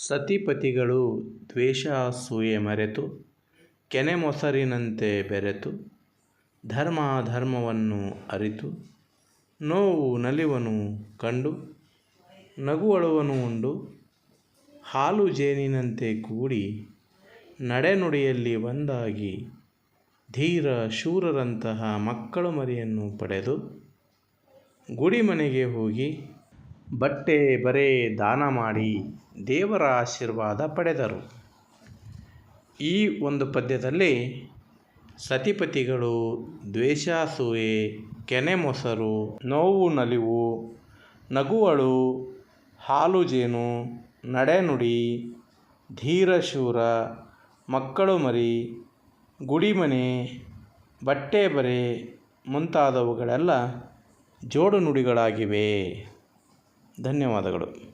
ಸತಿಪತಿಗಳು ದ್ವೇಷ ಅಸೂಯೆ ಮರೆತು ಕೆನೆ ಮೊಸರಿನಂತೆ ಬೆರೆತು ಧರ್ಮವನ್ನು ಅರಿತು ನೋವು ನಲಿವನ್ನು ಕಂಡು ನಗುವಳುವನ್ನು ಉಂಡು ಹಾಲು ಜೇನಿನಂತೆ ಕೂಡಿ ನಡೆನುಡಿಯಲ್ಲಿ ಒಂದಾಗಿ ಧೀರ ಶೂರರಂತಹ ಮಕ್ಕಳು ಮರಿಯನ್ನು ಪಡೆದು ಗುಡಿ ಮನೆಗೆ ಹೋಗಿ ಬಟ್ಟೆ ಬರೆ ದಾನ ಮಾಡಿ ದೇವರ ಆಶೀರ್ವಾದ ಪಡೆದರು. ಈ ಒಂದು ಪದ್ಯದಲ್ಲಿ ಸತಿಪತಿಗಳು ದ್ವೇಷಾಸೂಯೆ, ಕೆನೆ ಮೊಸರು, ನೋವು ನಲಿವು, ನಗುವಳು, ಹಾಲು ಜೇನು, ನಡೆನುಡಿ, ಧೀರ ಶೂರ, ಮಕ್ಕಳು ಮರಿ, ಗುಡಿಮನೆ, ಬಟ್ಟೆ ಬರೆ ಮುಂತಾದವುಗಳೆಲ್ಲ ಜೋಡು ನುಡಿಗಳಾಗಿವೆ. ಧನ್ಯವಾದಗಳು.